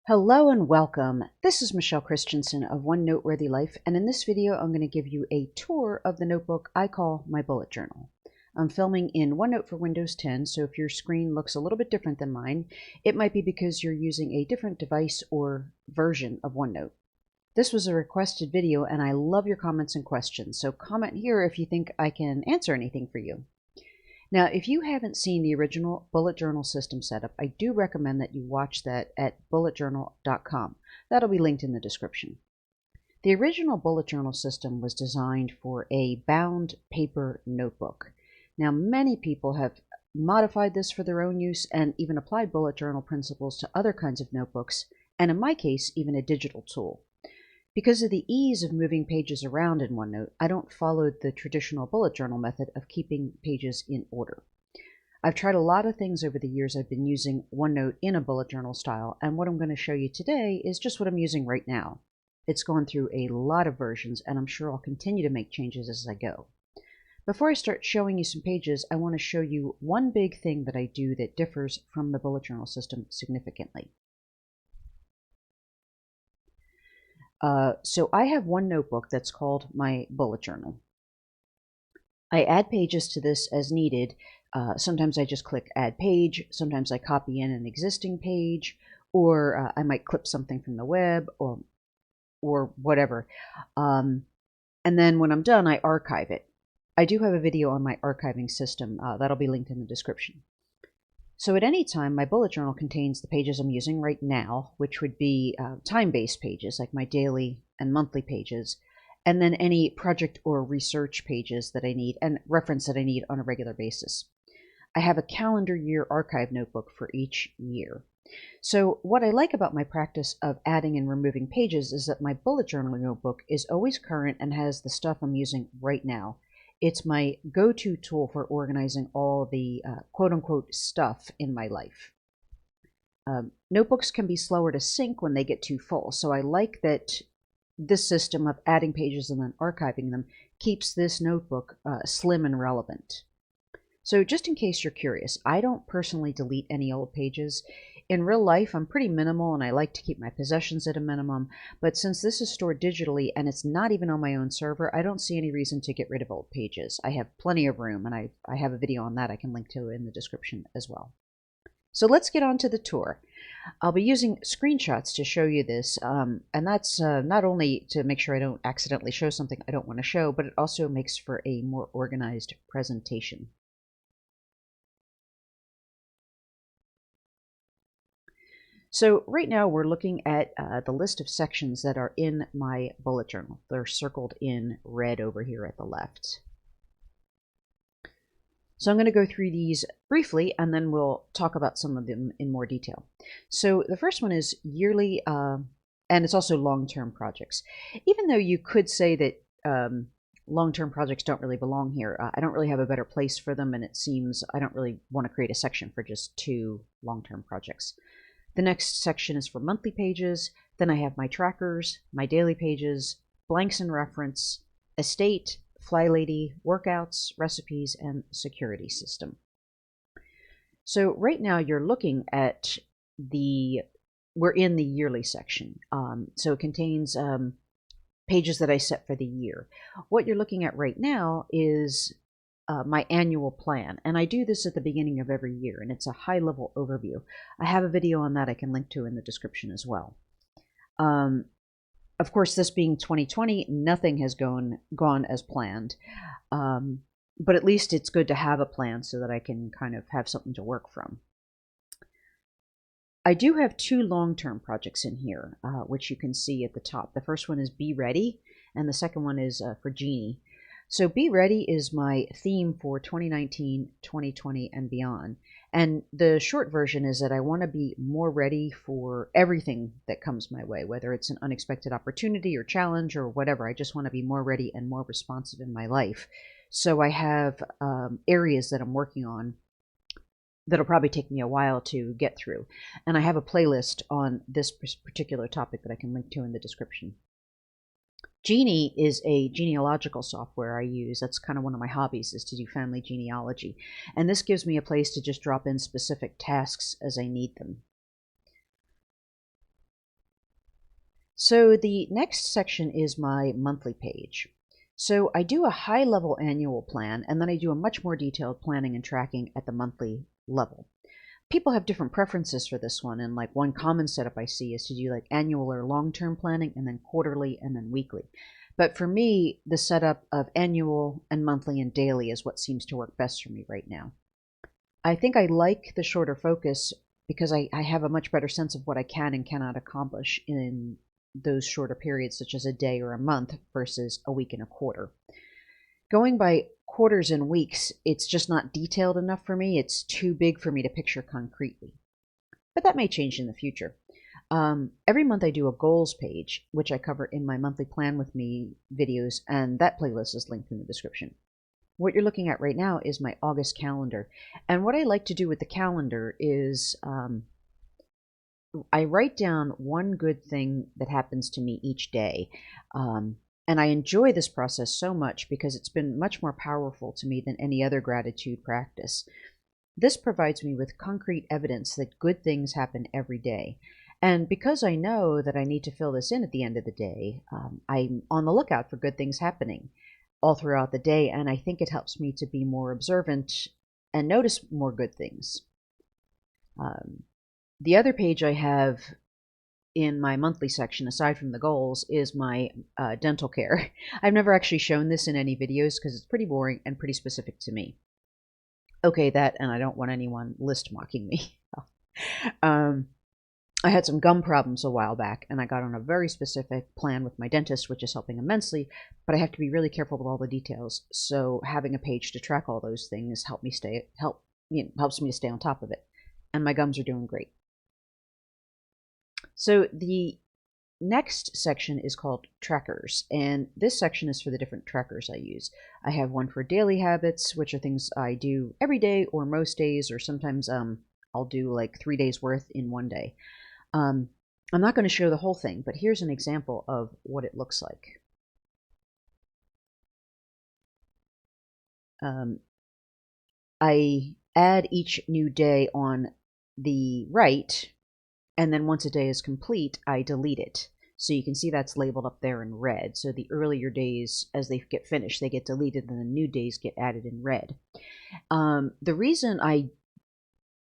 Hello and welcome. This is Michele Christensen of One Noteworthy Life, and in this video I'm going to give you a tour of the notebook I call my bullet journal. I'm filming in OneNote for Windows 10, so if your screen looks a little bit different than mine, it might be because you're using a different device or version of OneNote. This was a requested video, and I love your comments and questions, so comment here if you think I can answer anything for you. Now, if you haven't seen the original bullet journal system setup, I do recommend that you watch that at bulletjournal.com. That'll be linked in the description. The original bullet journal system was designed for a bound paper notebook. Now, many people have modified this for their own use and even applied bullet journal principles to other kinds of notebooks, and in my case, even a digital tool. Because of the ease of moving pages around in OneNote, I don't follow the traditional bullet journal method of keeping pages in order. I've tried a lot of things over the years. I've been using OneNote in a bullet journal style, and what I'm going to show you today is just what I'm using right now. It's gone through a lot of versions, and I'm sure I'll continue to make changes as I go. Before I start showing you some pages, I want to show you one big thing that I do that differs from the bullet journal system significantly. So I have one notebook that's called my bullet journal. I add pages to this as needed. Sometimes I just click add page. Sometimes I copy in an existing page, or I might clip something from the web or whatever. And then when I'm done, I archive it. I do have a video on my archiving system. That'll be linked in the description. So at any time, my bullet journal contains the pages I'm using right now, which would be time-based pages, like my daily and monthly pages, and then any project or research pages that I need and reference that I need on a regular basis. I have a calendar year archive notebook for each year. So what I like about my practice of adding and removing pages is that my bullet journal notebook is always current and has the stuff I'm using right now. It's my go-to tool for organizing all the quote-unquote stuff in my life. Notebooks can be slower to sync when they get too full, so I like that this system of adding pages and then archiving them keeps this notebook slim and relevant. So just in case you're curious, I don't personally delete any old pages. In real life, I'm pretty minimal and I like to keep my possessions at a minimum, but since this is stored digitally and it's not even on my own server, I don't see any reason to get rid of old pages. I have plenty of room, and I have a video on that I can link to in the description as well. So let's get on to the tour. I'll be using screenshots to show you this, and that's not only to make sure I don't accidentally show something I don't want to show, but it also makes for a more organized presentation. So right now we're looking at the list of sections that are in my bullet journal. They're circled in red over here at the left. So I'm going to go through these briefly, and then we'll talk about some of them in more detail. So the first one is yearly, and it's also long-term projects. Even though you could say that long-term projects don't really belong here, I don't really have a better place for them, and it seems I don't really want to create a section for just 2 long-term projects. The next section is for monthly pages. Then I have my trackers, my daily pages, blanks and reference, estate, fly lady, workouts, recipes, and security system. So right now you're looking at we're in the yearly section. So it contains pages that I set for the year. What you're looking at right now is my annual plan, and I do this at the beginning of every year, and it's a high-level overview. I have a video on that I can link to in the description as well. Of course, this being 2020, nothing has gone as planned, but at least it's good to have a plan so that I can kind of have something to work from. I do have 2 long-term projects in here, which you can see at the top. The first one is Be Ready, and the second one is for Jeannie. So Be Ready is my theme for 2019, 2020, and beyond. And the short version is that I want to be more ready for everything that comes my way, whether it's an unexpected opportunity or challenge or whatever. I just want to be more ready and more responsive in my life. So I have areas that I'm working on that'll probably take me a while to get through. And I have a playlist on this particular topic that I can link to in the description. Jeannie is a genealogical software I use. That's kind of one of my hobbies, is to do family genealogy. And this gives me a place to just drop in specific tasks as I need them. So the next section is my monthly page. So I do a high-level annual plan, and then I do a much more detailed planning and tracking at the monthly level. People have different preferences for this one, and like one common setup I see is to do like annual or long-term planning, and then quarterly, and then weekly. But for me, the setup of annual and monthly and daily is what seems to work best for me right now. I think I like the shorter focus because I have a much better sense of what I can and cannot accomplish in those shorter periods, such as a day or a month versus a week and a quarter. Going by quarters and weeks, it's just not detailed enough for me. It's too big for me to picture concretely. But that may change in the future. Every month I do a goals page, which I cover in my monthly Plan With Me videos, and that playlist is linked in the description. What you're looking at right now is my August calendar. And what I like to do with the calendar is I write down one good thing that happens to me each day. And I enjoy this process so much because it's been much more powerful to me than any other gratitude practice. This provides me with concrete evidence that good things happen every day. And because I know that I need to fill this in at the end of the day, I'm on the lookout for good things happening all throughout the day, and I think it helps me to be more observant and notice more good things. The other page I have in my monthly section, aside from the goals, is my dental care. I've never actually shown this in any videos because it's pretty boring and pretty specific to me. Okay, that, and I don't want anyone list mocking me. I had some gum problems a while back, and I got on a very specific plan with my dentist, which is helping immensely, but I have to be really careful with all the details. So having a page to track all those things helps me to stay on top of it. And my gums are doing great. So the next section is called trackers, and this section is for the different trackers I use. I have one for daily habits, which are things I do every day or most days, or sometimes I'll do like 3 days worth in one day. I'm not going to show the whole thing, but here's an example of what it looks like. I add each new day on the right, and then once a day is complete, I delete it. So you can see that's labeled up there in red. So the earlier days, as they get finished, they get deleted, and the new days get added in red. The reason I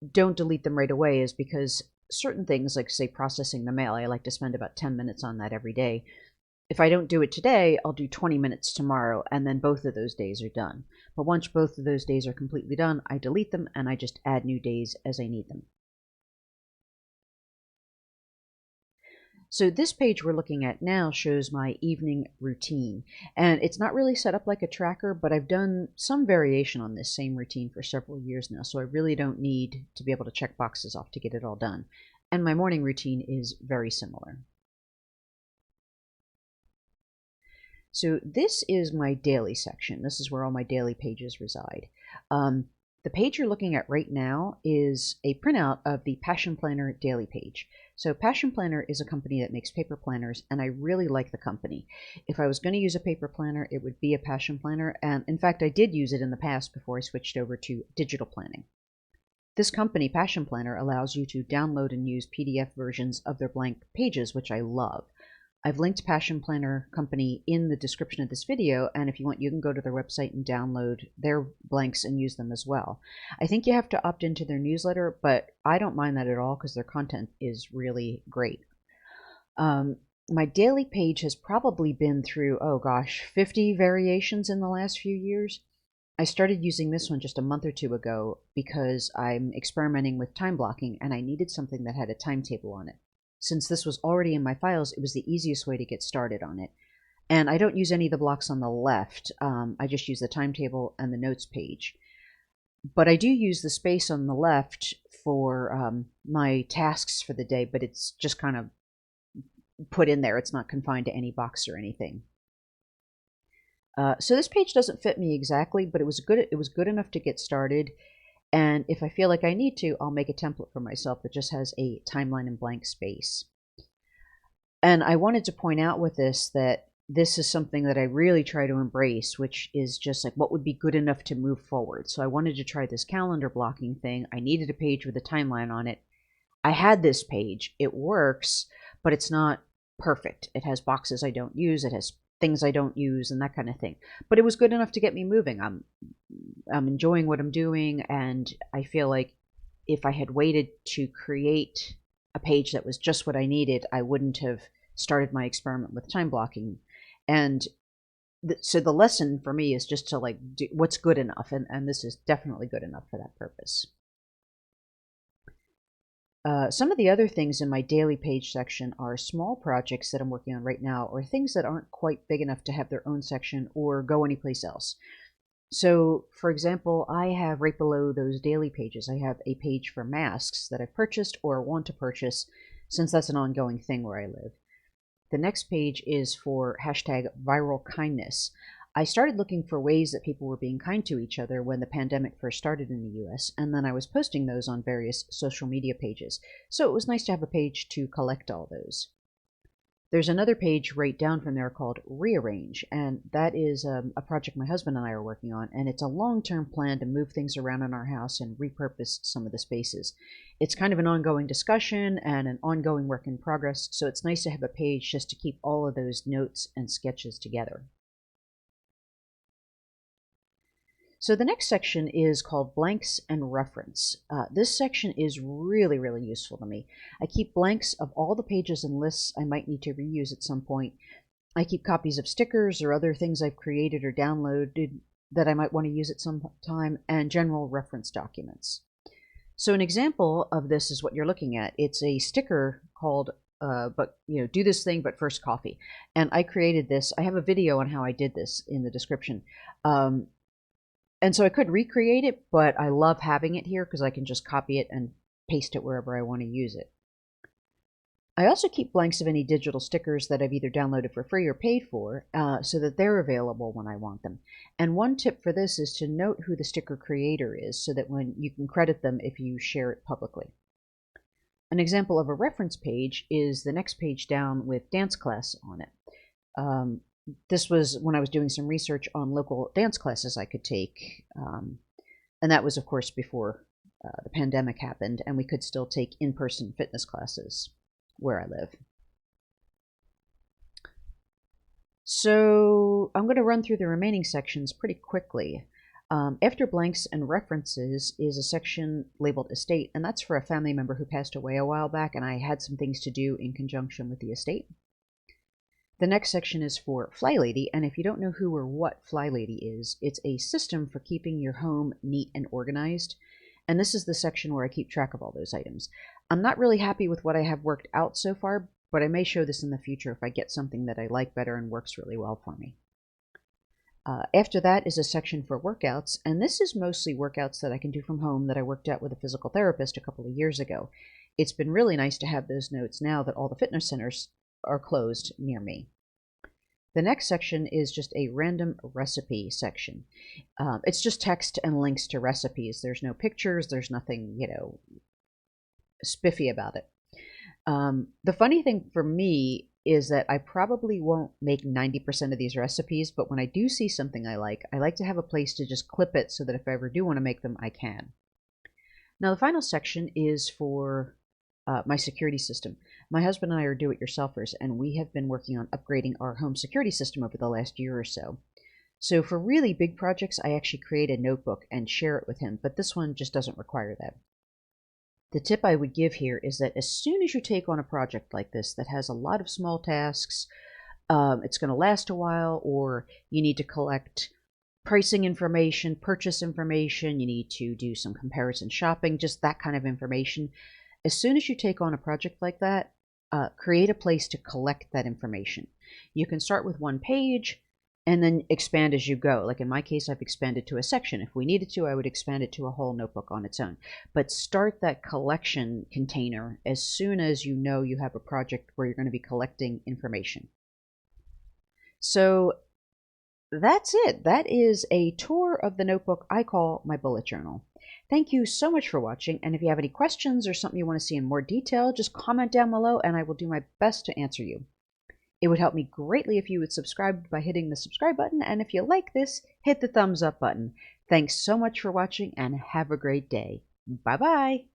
don't delete them right away is because certain things, like say processing the mail, I like to spend about 10 minutes on that every day. If I don't do it today, I'll do 20 minutes tomorrow, and then both of those days are done. But once both of those days are completely done, I delete them, and I just add new days as I need them. So this page we're looking at now shows my evening routine, and it's not really set up like a tracker, but I've done some variation on this same routine for several years now, so I really don't need to be able to check boxes off to get it all done. And my morning routine is very similar. So this is my daily section. This is where all my daily pages reside. The page you're looking at right now is a printout of the Passion Planner daily page. So Passion Planner is a company that makes paper planners, and I really like the company. If I was going to use a paper planner, it would be a Passion Planner, and in fact I did use it in the past before I switched over to digital planning. This company, Passion Planner, allows you to download and use PDF versions of their blank pages, which I love. I've linked Passion Planner Company in the description of this video, and if you want, you can go to their website and download their blanks and use them as well. I think you have to opt into their newsletter, but I don't mind that at all because their content is really great. My daily page has probably been through, 50 variations in the last few years. I started using this one just a month or two ago because I'm experimenting with time blocking, and I needed something that had a timetable on it. Since this was already in my files, it was the easiest way to get started on it. And I don't use any of the blocks on the left. I just use the timetable and the notes page. But I do use the space on the left for my tasks for the day, but it's just kind of put in there. It's not confined to any box or anything. So this page doesn't fit me exactly, but it was good enough to get started. And if I feel like I need to, I'll make a template for myself that just has a timeline and blank space. And I wanted to point out with this that this is something that I really try to embrace, which is just like what would be good enough to move forward. So I wanted to try this calendar blocking thing. I needed a page with a timeline on it. I had this page. It works, but it's not perfect. It has boxes I don't use, it has things I don't use, and that kind of thing. But it was good enough to get me moving. I'm enjoying what I'm doing, and I feel like if I had waited to create a page that was just what I needed, I wouldn't have started my experiment with time blocking. And so the lesson for me is just to like do what's good enough, and this is definitely good enough for that purpose. Some of the other things in my daily page section are small projects that I'm working on right now, or things that aren't quite big enough to have their own section or go anyplace else. So, for example, I have right below those daily pages, I have a page for masks that I've purchased or want to purchase, since that's an ongoing thing where I live. The next page is for hashtag viral kindness. I started looking for ways that people were being kind to each other when the pandemic first started in the US, and then I was posting those on various social media pages. So it was nice to have a page to collect all those. There's another page right down from there called Rearrange, and that is a project my husband and I are working on, and it's a long-term plan to move things around in our house and repurpose some of the spaces. It's kind of an ongoing discussion and an ongoing work in progress, so it's nice to have a page just to keep all of those notes and sketches together. So the next section is called Blanks and Reference. This section is really, really useful to me. I keep blanks of all the pages and lists I might need to reuse at some point. I keep copies of stickers or other things I've created or downloaded that I might want to use at some time, and general reference documents. So an example of this is what you're looking at. It's a sticker called do this thing, but first coffee. And I created this. I have a video on how I did this in the description. And so I could recreate it, but I love having it here because I can just copy it and paste it wherever I want to use it. I also keep blanks of any digital stickers that I've either downloaded for free or paid for, so that they're available when I want them. And one tip for this is to note who the sticker creator is so that when you can credit them if you share it publicly. An example of a reference page is the next page down with dance class on it. This was when I was doing some research on local dance classes I could take, and that was, of course, before the pandemic happened, and we could still take in-person fitness classes where I live. So I'm going to run through the remaining sections pretty quickly. After blanks and references is a section labeled estate, and that's for a family member who passed away a while back, and I had some things to do in conjunction with the estate. The next section is for Fly Lady, and if you don't know who or what Fly Lady is, it's a system for keeping your home neat and organized, and this is the section where I keep track of all those items. I'm not really happy with what I have worked out so far, but I may show this in the future if I get something that I like better and works really well for me. After that is a section for workouts, and this is mostly workouts that I can do from home that I worked out with a physical therapist a couple of years ago. It's been really nice to have those notes now that all the fitness centers are closed near me. The next section is just a random recipe section. It's just text and links to recipes. There's no pictures, there's nothing, spiffy about it. The funny thing for me is that I probably won't make 90% of these recipes, but when I do see something I like to have a place to just clip it so that if I ever do want to make them, I can. Now the final section is for my security system. My husband and I are do-it-yourselfers, and we have been working on upgrading our home security system over the last year or so. So for really big projects, I actually create a notebook and share it with him, but this one just doesn't require that. The tip I would give here is that as soon as you take on a project like this that has a lot of small tasks, it's going to last a while, or you need to collect pricing information, purchase information, you need to do some comparison shopping, just that kind of information. As soon as you take on a project like that, create a place to collect that information. You can start with one page and then expand as you go. Like in my case, I've expanded to a section. If we needed to, I would expand it to a whole notebook on its own. But start that collection container as soon as you know you have a project where you're going to be collecting information. So that's it. That is a tour of the notebook I call my bullet journal. Thank you so much for watching, and if you have any questions or something you want to see in more detail, just comment down below and I will do my best to answer you. It would help me greatly if you would subscribe by hitting the subscribe button, and if you like this, hit the thumbs up button. Thanks so much for watching and have a great day. Bye-bye.